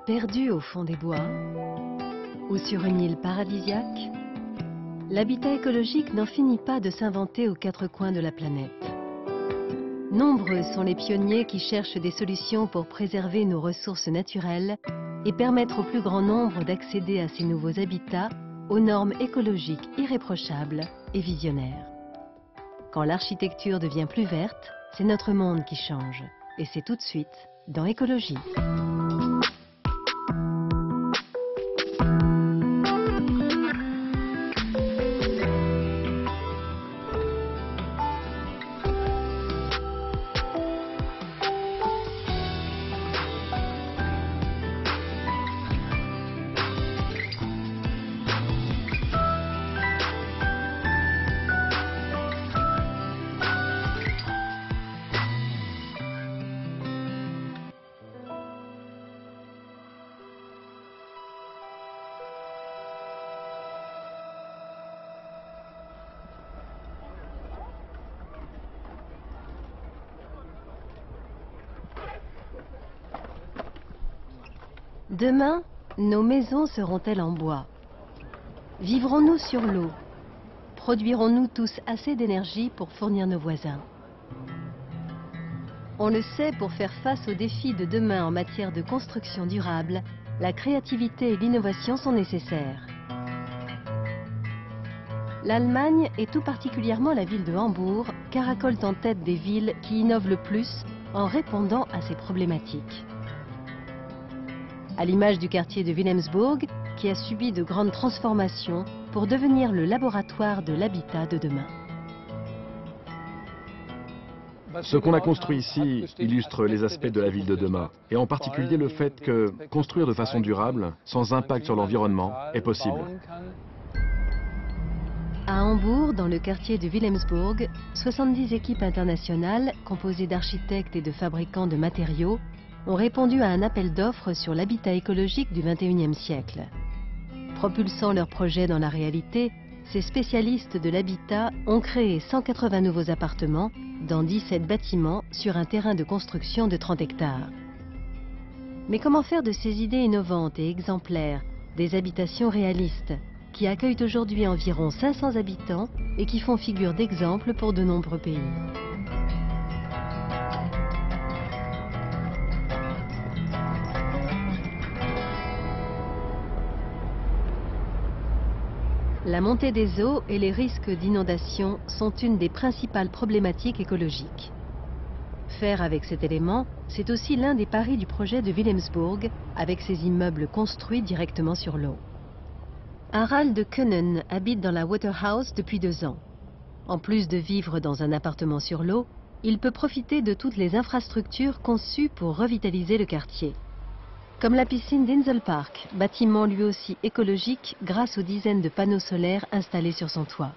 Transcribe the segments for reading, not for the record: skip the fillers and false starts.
Perdu au fond des bois ou sur une île paradisiaque, l'habitat écologique n'en finit pas de s'inventer aux quatre coins de la planète. Nombreux sont les pionniers qui cherchent des solutions pour préserver nos ressources naturelles et permettre au plus grand nombre d'accéder à ces nouveaux habitats aux normes écologiques irréprochables et visionnaires. Quand l'architecture devient plus verte, c'est notre monde qui change. Et c'est tout de suite dans Écologie. Demain, nos maisons seront-elles en bois? Vivrons-nous sur l'eau? Produirons-nous tous assez d'énergie pour fournir nos voisins? On le sait, pour faire face aux défis de demain en matière de construction durable, la créativité et l'innovation sont nécessaires. L'Allemagne, et tout particulièrement la ville de Hambourg, caracole en tête des villes qui innovent le plus en répondant à ces problématiques. À l'image du quartier de Wilhelmsburg, qui a subi de grandes transformations pour devenir le laboratoire de l'habitat de demain. Ce qu'on a construit ici illustre les aspects de la ville de demain, et en particulier le fait que construire de façon durable, sans impact sur l'environnement, est possible. À Hambourg, dans le quartier de Wilhelmsburg, 70 équipes internationales, composées d'architectes et de fabricants de matériaux, ont répondu à un appel d'offres sur l'habitat écologique du XXIe siècle. Propulsant leurs projets dans la réalité, ces spécialistes de l'habitat ont créé 180 nouveaux appartements dans 17 bâtiments sur un terrain de construction de 30 hectares. Mais comment faire de ces idées innovantes et exemplaires des habitations réalistes qui accueillent aujourd'hui environ 500 habitants et qui font figure d'exemple pour de nombreux pays? La montée des eaux et les risques d'inondation sont une des principales problématiques écologiques. Faire avec cet élément, c'est aussi l'un des paris du projet de Wilhelmsburg, avec ses immeubles construits directement sur l'eau. Harald Können habite dans la Waterhouse depuis 2 ans. En plus de vivre dans un appartement sur l'eau, il peut profiter de toutes les infrastructures conçues pour revitaliser le quartier. Comme la piscine d'Inselpark, bâtiment lui aussi écologique grâce aux dizaines de panneaux solaires installés sur son toit.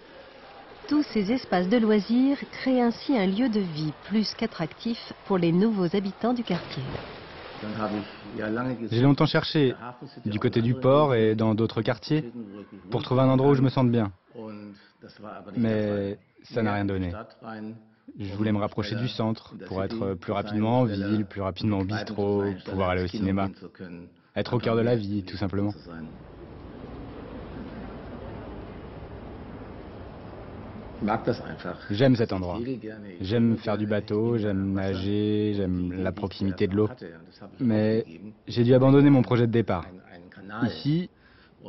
Tous ces espaces de loisirs créent ainsi un lieu de vie plus qu'attractif pour les nouveaux habitants du quartier. J'ai longtemps cherché, du côté du port et dans d'autres quartiers, pour trouver un endroit où je me sente bien. Mais ça n'a rien donné. Je voulais me rapprocher du centre pour être plus rapidement en ville, plus rapidement au bistrot, pouvoir aller au cinéma. Être au cœur de la vie, tout simplement. J'aime cet endroit. J'aime faire du bateau, j'aime nager, j'aime la proximité de l'eau. Mais j'ai dû abandonner mon projet de départ. Ici,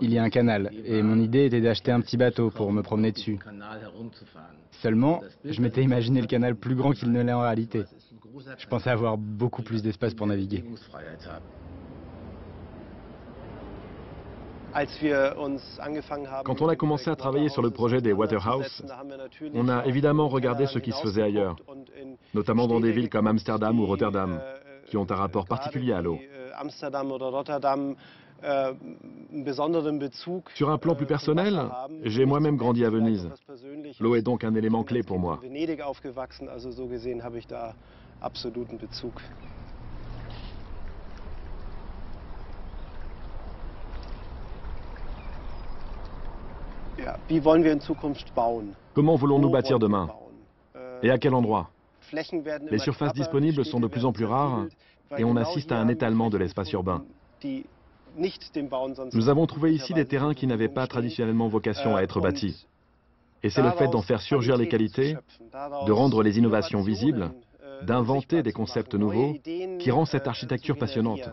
il y a un canal et mon idée était d'acheter un petit bateau pour me promener dessus. Seulement, je m'étais imaginé le canal plus grand qu'il ne l'est en réalité. Je pensais avoir beaucoup plus d'espace pour naviguer. Quand on a commencé à travailler sur le projet des Waterhouse, on a évidemment regardé ce qui se faisait ailleurs, notamment dans des villes comme Amsterdam ou Rotterdam, qui ont un rapport particulier à l'eau. Sur un plan plus personnel, j'ai moi-même grandi à Venise. L'eau est donc un élément clé pour moi. Comment voulons-nous bâtir demain? Et à quel endroit? Les surfaces disponibles sont de plus en plus rares et on assiste à un étalement de l'espace urbain. Nous avons trouvé ici des terrains qui n'avaient pas traditionnellement vocation à être bâtis. Et c'est le fait d'en faire surgir les qualités, de rendre les innovations visibles, d'inventer des concepts nouveaux, qui rend cette architecture passionnante.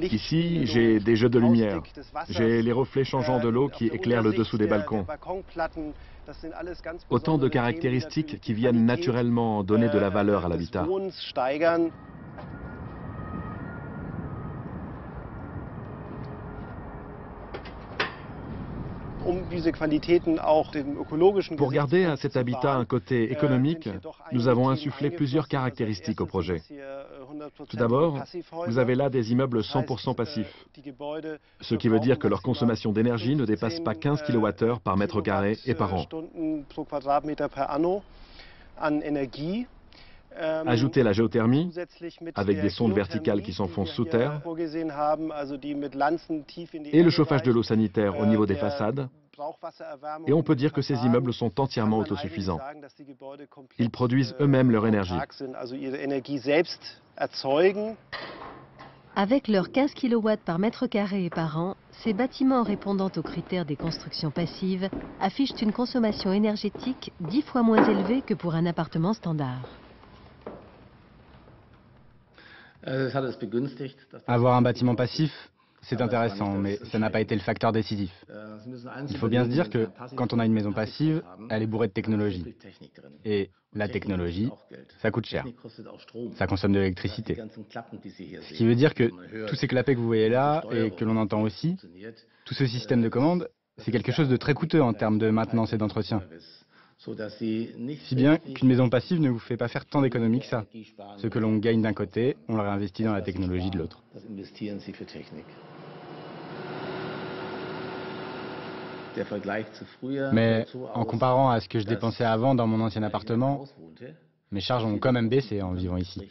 Ici, j'ai des jeux de lumière, j'ai les reflets changeants de l'eau qui éclairent le dessous des balcons. Autant de caractéristiques qui viennent naturellement donner de la valeur à l'habitat. Pour garder à cet habitat un côté économique, nous avons insufflé plusieurs caractéristiques au projet. Tout d'abord, vous avez là des immeubles 100% passifs, ce qui veut dire que leur consommation d'énergie ne dépasse pas 15 kWh par mètre carré et par an. Ajoutez la géothermie, avec des sondes verticales qui s'enfoncent sous terre, et le chauffage de l'eau sanitaire au niveau des façades, et on peut dire que ces immeubles sont entièrement autosuffisants. Ils produisent eux-mêmes leur énergie. Avec leurs 15 kW par mètre carré et par an, ces bâtiments répondant aux critères des constructions passives affichent une consommation énergétique 10 fois moins élevée que pour un appartement standard. Avoir un bâtiment passif, c'est intéressant, mais ça n'a pas été le facteur décisif. Il faut bien se dire que quand on a une maison passive, elle est bourrée de technologie. Et la technologie, ça coûte cher. Ça consomme de l'électricité. Ce qui veut dire que tous ces clapets que vous voyez là, et que l'on entend aussi, tout ce système de commande, c'est quelque chose de très coûteux en termes de maintenance et d'entretien. Si bien qu'une maison passive ne vous fait pas faire tant d'économies que ça. Ce que l'on gagne d'un côté, on le réinvestit dans la technologie de l'autre. Mais en comparant à ce que je dépensais avant dans mon ancien appartement, mes charges ont quand même baissé en vivant ici.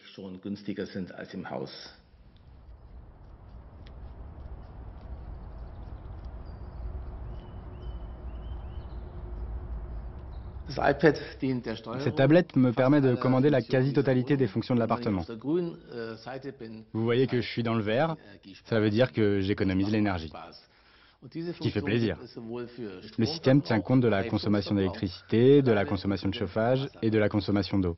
Cette tablette me permet de commander la quasi-totalité des fonctions de l'appartement. Vous voyez que je suis dans le vert, ça veut dire que j'économise l'énergie. Ce qui fait plaisir. Le système tient compte de la consommation d'électricité, de la consommation de chauffage et de la consommation d'eau.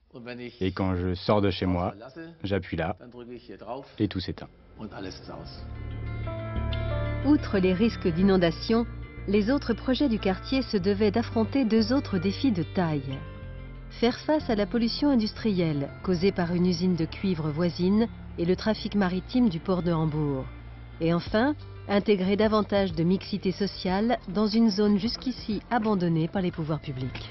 Et quand je sors de chez moi, j'appuie là et tout s'éteint. Outre les risques d'inondation, les autres projets du quartier se devaient d'affronter deux autres défis de taille. Faire face à la pollution industrielle causée par une usine de cuivre voisine et le trafic maritime du port de Hambourg. Et enfin, intégrer davantage de mixité sociale dans une zone jusqu'ici abandonnée par les pouvoirs publics.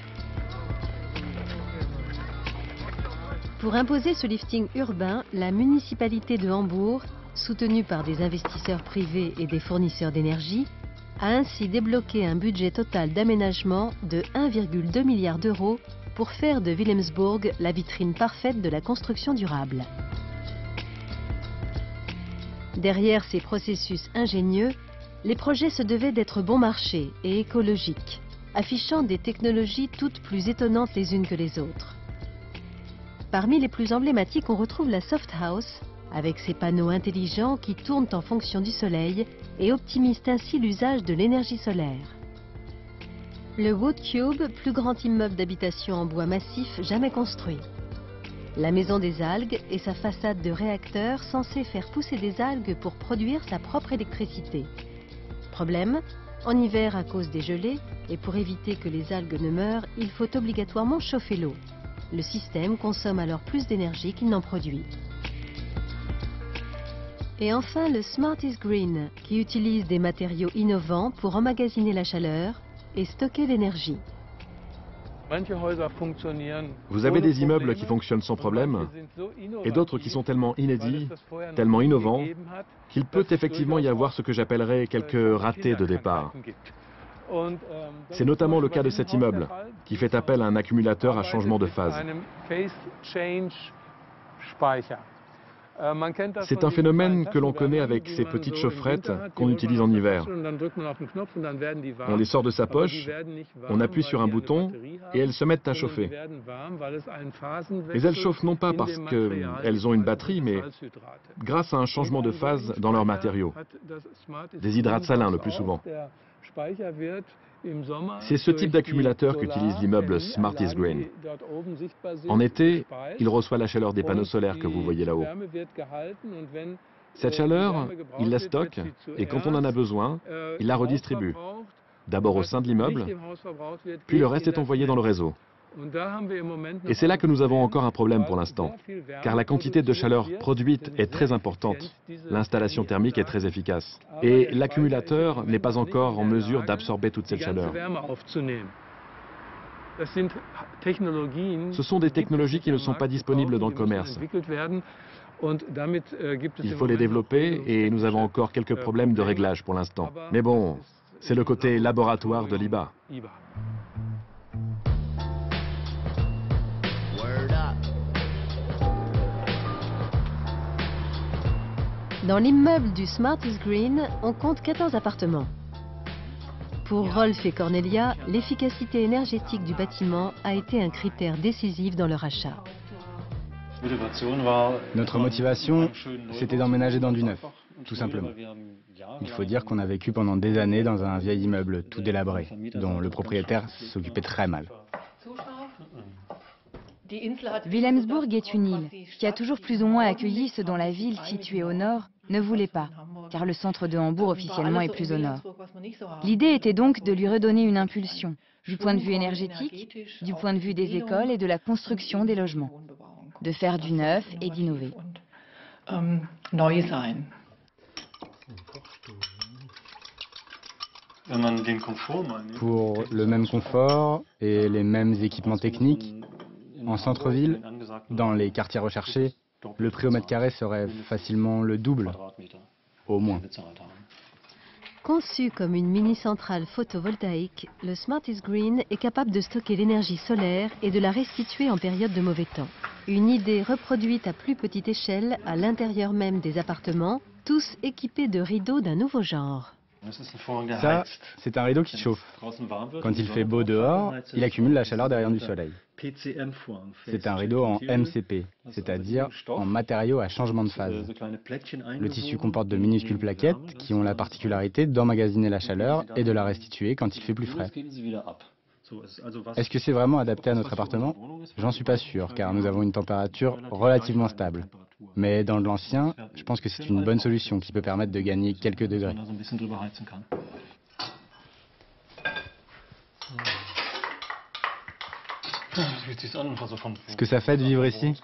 Pour imposer ce lifting urbain, la municipalité de Hambourg, soutenue par des investisseurs privés et des fournisseurs d'énergie, a ainsi débloqué un budget total d'aménagement de 1,2 milliard d'euros pour faire de Wilhelmsburg la vitrine parfaite de la construction durable. Derrière ces processus ingénieux, les projets se devaient d'être bon marché et écologiques, affichant des technologies toutes plus étonnantes les unes que les autres. Parmi les plus emblématiques, on retrouve la Soft House, avec ses panneaux intelligents qui tournent en fonction du soleil et optimisent ainsi l'usage de l'énergie solaire. Le Wood Cube, plus grand immeuble d'habitation en bois massif jamais construit. La maison des algues et sa façade de réacteur censée faire pousser des algues pour produire sa propre électricité. Problème, en hiver à cause des gelées, et pour éviter que les algues ne meurent, il faut obligatoirement chauffer l'eau. Le système consomme alors plus d'énergie qu'il n'en produit. Et enfin le Smart is Green, qui utilise des matériaux innovants pour emmagasiner la chaleur et stocker l'énergie. Vous avez des immeubles qui fonctionnent sans problème et d'autres qui sont tellement inédits, tellement innovants, qu'il peut effectivement y avoir ce que j'appellerais quelques ratés de départ. C'est notamment le cas de cet immeuble, qui fait appel à un accumulateur à changement de phase. C'est un phénomène que l'on connaît avec ces petites chaufferettes qu'on utilise en hiver. On les sort de sa poche, on appuie sur un bouton et elles se mettent à chauffer. Mais elles chauffent non pas parce qu'elles ont une batterie, mais grâce à un changement de phase dans leurs matériaux. Des hydrates salins le plus souvent. C'est ce type d'accumulateur qu'utilise l'immeuble Smarties Green. En été, il reçoit la chaleur des panneaux solaires que vous voyez là-haut. Cette chaleur, il la stocke et quand on en a besoin, il la redistribue. D'abord au sein de l'immeuble, puis le reste est envoyé dans le réseau. Et c'est là que nous avons encore un problème pour l'instant, car la quantité de chaleur produite est très importante. L'installation thermique est très efficace. Et l'accumulateur n'est pas encore en mesure d'absorber toute cette chaleur. Ce sont des technologies qui ne sont pas disponibles dans le commerce. Il faut les développer et nous avons encore quelques problèmes de réglage pour l'instant. Mais bon, c'est le côté laboratoire de l'IBA. Dans l'immeuble du Smarties Green, on compte 14 appartements. Pour Rolf et Cornelia, l'efficacité énergétique du bâtiment a été un critère décisif dans leur achat. Notre motivation, c'était d'emménager dans du neuf, tout simplement. Il faut dire qu'on a vécu pendant des années dans un vieil immeuble tout délabré, dont le propriétaire s'occupait très mal. Wilhelmsburg est une île qui a toujours plus ou moins accueilli ce dont la ville située au nord ne voulait pas, car le centre de Hambourg officiellement est plus au nord. L'idée était donc de lui redonner une impulsion, du point de vue énergétique, du point de vue des écoles et de la construction des logements, de faire du neuf et d'innover. Pour le même confort et les mêmes équipements techniques, en centre-ville, dans les quartiers recherchés, le prix au mètre carré serait facilement le double, au moins. Conçu comme une mini-centrale photovoltaïque, le Smarties Green est capable de stocker l'énergie solaire et de la restituer en période de mauvais temps. Une idée reproduite à plus petite échelle à l'intérieur même des appartements, tous équipés de rideaux d'un nouveau genre. Ça, c'est un rideau qui chauffe. Quand il fait beau dehors, il accumule la chaleur derrière du soleil. C'est un rideau en MCP, c'est-à-dire en matériau à changement de phase. Le tissu comporte de minuscules plaquettes qui ont la particularité d'emmagasiner la chaleur et de la restituer quand il fait plus frais. Est-ce que c'est vraiment adapté à notre appartement? J'en suis pas sûr, car nous avons une température relativement stable. Mais dans l'ancien, je pense que c'est une bonne solution qui peut permettre de gagner quelques degrés. Ce que ça fait de vivre ici?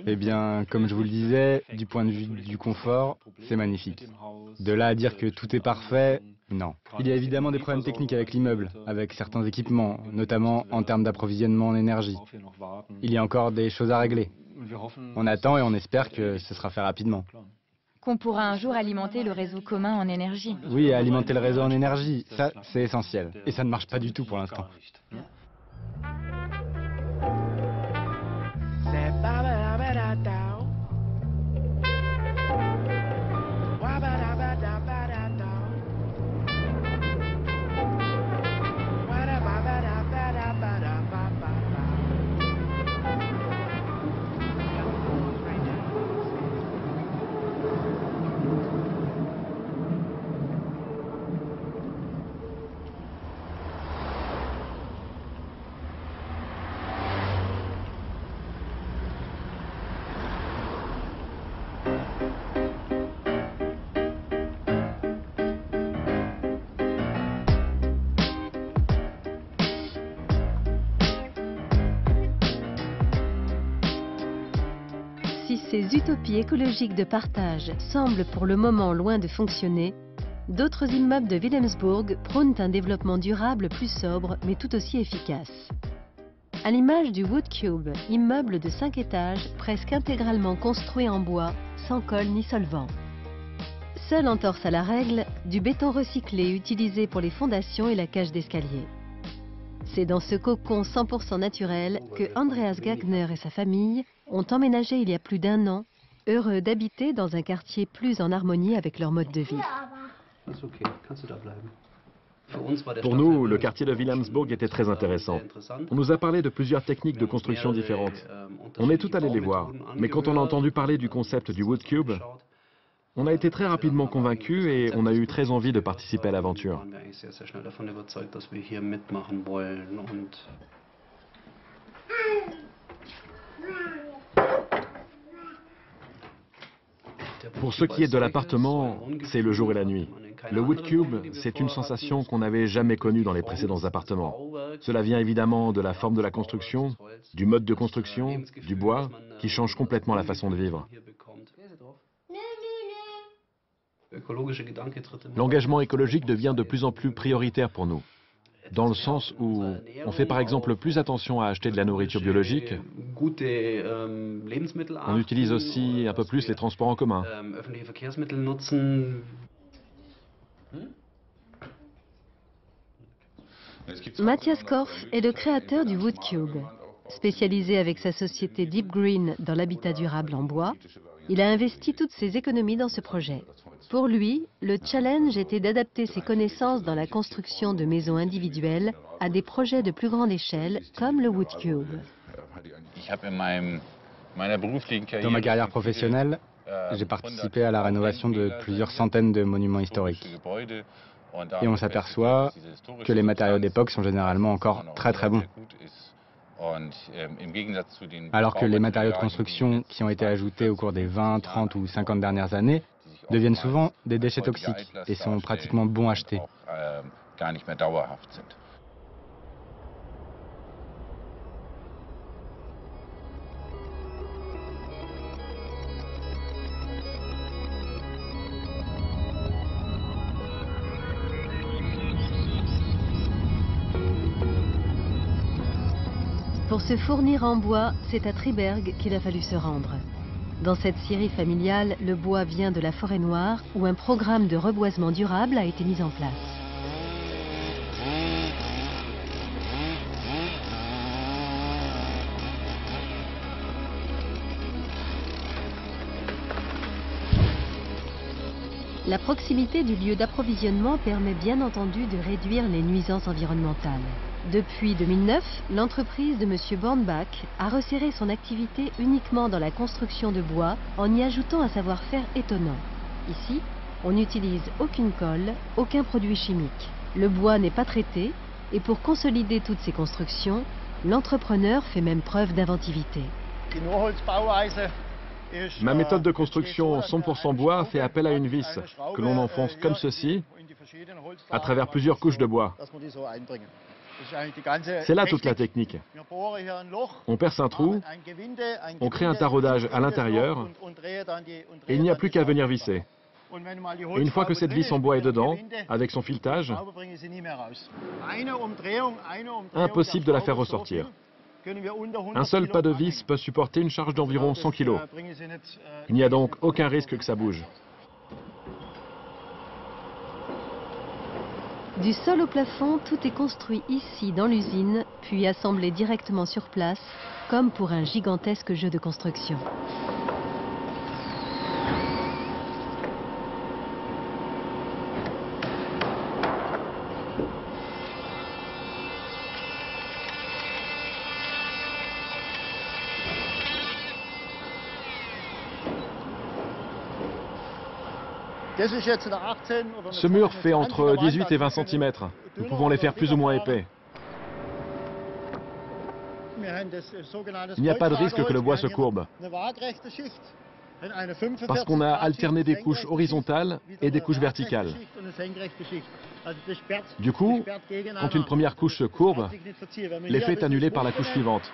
Eh bien, comme je vous le disais, du point de vue du confort, c'est magnifique. De là à dire que tout est parfait, non. Il y a évidemment des problèmes techniques avec l'immeuble, avec certains équipements, notamment en termes d'approvisionnement en énergie. Il y a encore des choses à régler. On attend et on espère que ce sera fait rapidement. Qu'on pourra un jour alimenter le réseau commun en énergie. Oui, alimenter le réseau en énergie, ça c'est essentiel. Et ça ne marche pas du tout pour l'instant. Si ces utopies écologiques de partage semblent pour le moment loin de fonctionner, d'autres immeubles de Wilhelmsburg prônent un développement durable plus sobre mais tout aussi efficace. À l'image du Wood Cube, immeuble de 5 étages presque intégralement construit en bois, sans colle ni solvant. Seule entorse à la règle, du béton recyclé utilisé pour les fondations et la cage d'escalier. C'est dans ce cocon 100% naturel que Andreas Gagner et sa famille ont emménagé il y a plus d'1 an, heureux d'habiter dans un quartier plus en harmonie avec leur mode de vie. Pour nous, le quartier de Wilhelmsburg était très intéressant. On nous a parlé de plusieurs techniques de construction différentes. On est tout allé les voir, mais quand on a entendu parler du concept du Wood Cube, on a été très rapidement convaincus et on a eu très envie de participer à l'aventure. Pour ce qui est de l'appartement, c'est le jour et la nuit. Le Wood Cube, c'est une sensation qu'on n'avait jamais connue dans les précédents appartements. Cela vient évidemment de la forme de la construction, du mode de construction, du bois, qui change complètement la façon de vivre. L'engagement écologique devient de plus en plus prioritaire pour nous, dans le sens où on fait par exemple plus attention à acheter de la nourriture biologique, on utilise aussi un peu plus les transports en commun. Matthias Korf est le créateur du Wood Cube. Spécialisé avec sa société Deep Green dans l'habitat durable en bois, il a investi toutes ses économies dans ce projet. Pour lui, le challenge était d'adapter ses connaissances dans la construction de maisons individuelles à des projets de plus grande échelle, comme le Wood Cube. Dans ma carrière professionnelle, j'ai participé à la rénovation de plusieurs centaines de monuments historiques. Et on s'aperçoit que les matériaux d'époque sont généralement encore très très bons. Alors que les matériaux de construction qui ont été ajoutés au cours des 20, 30 ou 50 dernières années deviennent souvent des déchets toxiques et sont pratiquement bons à jeter. Pour se fournir en bois, c'est à Triberg qu'il a fallu se rendre. Dans cette scierie familiale, le bois vient de la forêt noire où un programme de reboisement durable a été mis en place. La proximité du lieu d'approvisionnement permet bien entendu de réduire les nuisances environnementales. Depuis 2009, l'entreprise de M. Bornbach a resserré son activité uniquement dans la construction de bois en y ajoutant un savoir-faire étonnant. Ici, on n'utilise aucune colle, aucun produit chimique. Le bois n'est pas traité et pour consolider toutes ces constructions, l'entrepreneur fait même preuve d'inventivité. Ma méthode de construction 100% bois fait appel à une vis que l'on enfonce comme ceci à travers plusieurs couches de bois. C'est là toute la technique. On perce un trou, on crée un taraudage à l'intérieur et il n'y a plus qu'à venir visser. Et une fois que cette vis en bois est dedans, avec son filetage, impossible de la faire ressortir. Un seul pas de vis peut supporter une charge d'environ 100 kg. Il n'y a donc aucun risque que ça bouge. Du sol au plafond, tout est construit ici dans l'usine, puis assemblé directement sur place, comme pour un gigantesque jeu de construction. Ce mur fait entre 18 et 20 cm. Nous pouvons les faire plus ou moins épais. Il n'y a pas de risque que le bois se courbe, parce qu'on a alterné des couches horizontales et des couches verticales. Du coup, quand une première couche se courbe, l'effet est annulé par la couche suivante.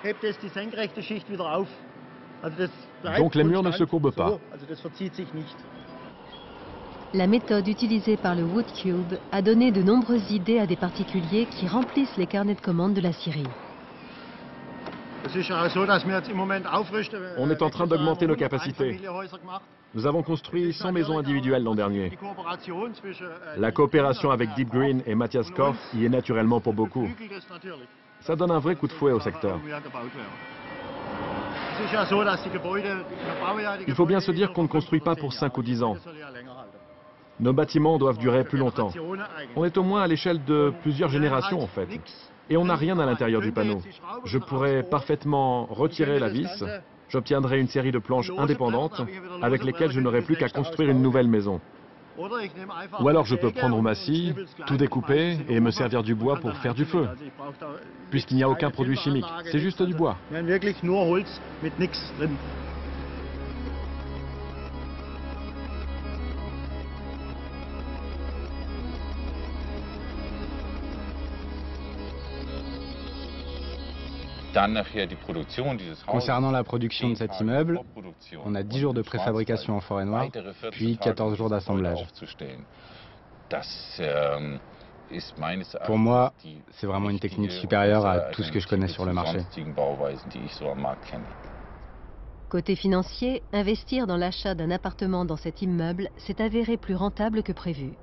Donc les murs ne se courbent pas. La méthode utilisée par le Wood Cube a donné de nombreuses idées à des particuliers qui remplissent les carnets de commandes de la scierie. On est en train d'augmenter nos capacités. Nous avons construit 100 maisons individuelles l'an dernier. La coopération avec Deep Green et Matthias Korf y est naturellement pour beaucoup. Ça donne un vrai coup de fouet au secteur. Il faut bien se dire qu'on ne construit pas pour 5 ou 10 ans. Nos bâtiments doivent durer plus longtemps. On est au moins à l'échelle de plusieurs générations en fait. Et on n'a rien à l'intérieur du panneau. Je pourrais parfaitement retirer la vis, j'obtiendrai une série de planches indépendantes avec lesquelles je n'aurai plus qu'à construire une nouvelle maison. Ou alors je peux prendre ma scie, tout découper et me servir du bois pour faire du feu. Puisqu'il n'y a aucun produit chimique, c'est juste du bois. Concernant la production de cet immeuble, on a 10 jours de préfabrication en forêt noire, puis 14 jours d'assemblage. Pour moi, c'est vraiment une technique supérieure à tout ce que je connais sur le marché. Côté financier, investir dans l'achat d'un appartement dans cet immeuble s'est avéré plus rentable que prévu.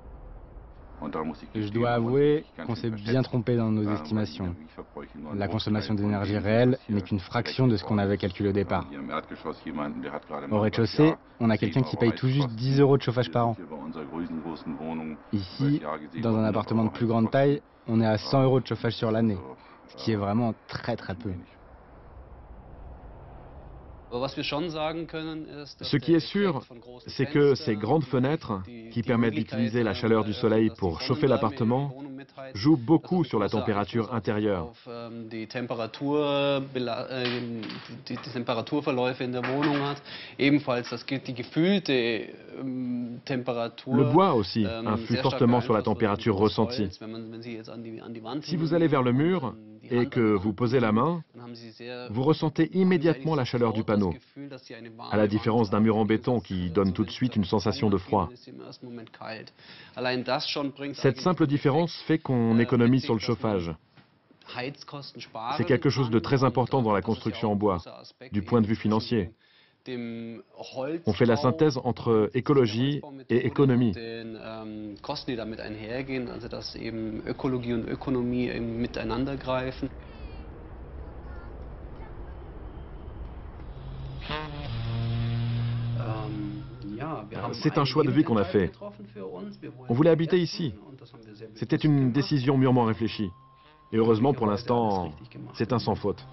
Je dois avouer qu'on s'est bien trompé dans nos estimations. La consommation d'énergie réelle n'est qu'une fraction de ce qu'on avait calculé au départ. Au rez-de-chaussée, on a quelqu'un qui paye tout juste 10 € de chauffage par an. Ici, dans un appartement de plus grande taille, on est à 100 € de chauffage sur l'année, ce qui est vraiment très peu. Ce qui est sûr, c'est que ces grandes fenêtres, qui permettent d'utiliser la chaleur du soleil pour chauffer l'appartement, jouent beaucoup sur la température intérieure. Le bois aussi influe fortement sur la température ressentie. Si vous allez vers le mur et que vous posez la main, vous ressentez immédiatement la chaleur du panneau, à la différence d'un mur en béton qui donne tout de suite une sensation de froid. Cette simple différence fait qu'on économise sur le chauffage. C'est quelque chose de très important dans la construction en bois, du point de vue financier. On fait la synthèse entre écologie et économie. C'est un choix de vie qu'on a fait. On voulait habiter ici. C'était une décision mûrement réfléchie. Et heureusement, pour l'instant, c'est un sans faute.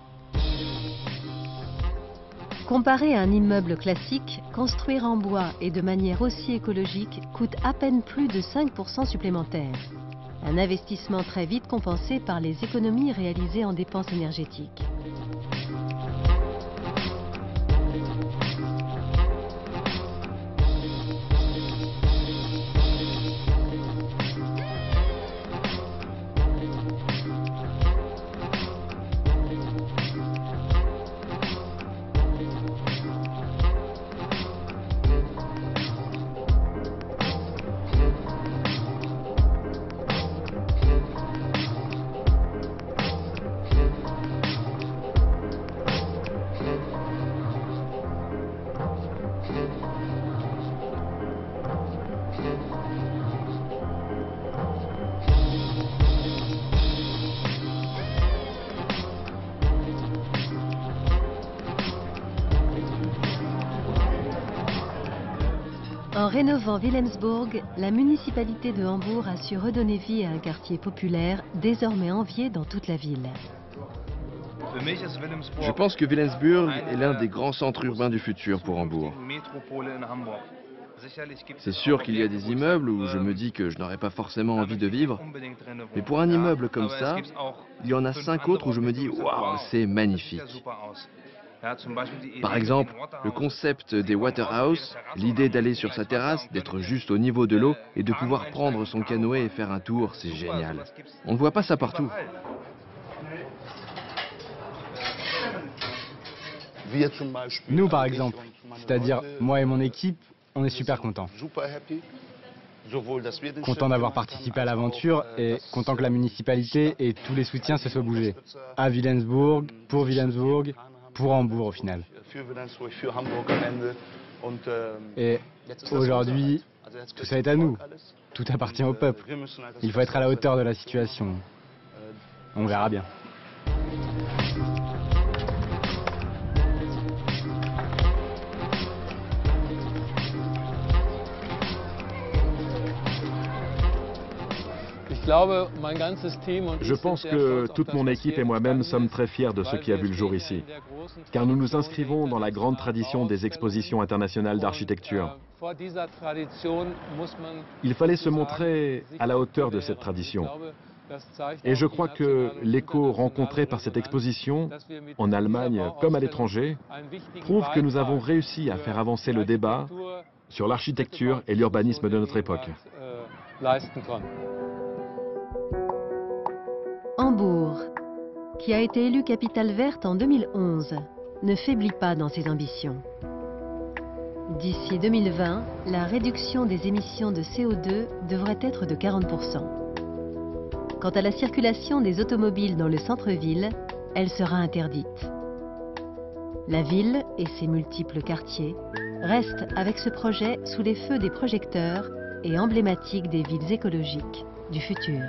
Comparé à un immeuble classique, construire en bois et de manière aussi écologique coûte à peine plus de 5% supplémentaires. Un investissement très vite compensé par les économies réalisées en dépenses énergétiques. En rénovant Wilhelmsburg, la municipalité de Hambourg a su redonner vie à un quartier populaire désormais envié dans toute la ville. Je pense que Wilhelmsburg est l'un des grands centres urbains du futur pour Hambourg. C'est sûr qu'il y a des immeubles où je me dis que je n'aurais pas forcément envie de vivre, mais pour un immeuble comme ça, il y en a 5 autres où je me dis « Waouh, c'est magnifique !» Par exemple, le concept des waterhouse, l'idée d'aller sur sa terrasse, d'être juste au niveau de l'eau et de pouvoir prendre son canoë et faire un tour, c'est génial. On ne voit pas ça partout. Nous, par exemple, c'est-à-dire moi et mon équipe, on est super contents. Content d'avoir participé à l'aventure et content que la municipalité et tous les soutiens se soient bougés. À Wilhelmsburg, pour Hambourg au final. Et aujourd'hui, tout ça est à nous. Tout appartient au peuple. Il faut être à la hauteur de la situation. On verra bien. Je pense que toute mon équipe et moi-même sommes très fiers de ce qui a vu le jour ici, car nous nous inscrivons dans la grande tradition des expositions internationales d'architecture. Il fallait se montrer à la hauteur de cette tradition. Et je crois que l'écho rencontré par cette exposition, en Allemagne comme à l'étranger, prouve que nous avons réussi à faire avancer le débat sur l'architecture et l'urbanisme de notre époque. Hambourg, qui a été élue capitale verte en 2011, ne faiblit pas dans ses ambitions. D'ici 2020, la réduction des émissions de CO2 devrait être de 40%. Quant à la circulation des automobiles dans le centre-ville, elle sera interdite. La ville et ses multiples quartiers restent avec ce projet sous les feux des projecteurs et emblématiques des villes écologiques du futur.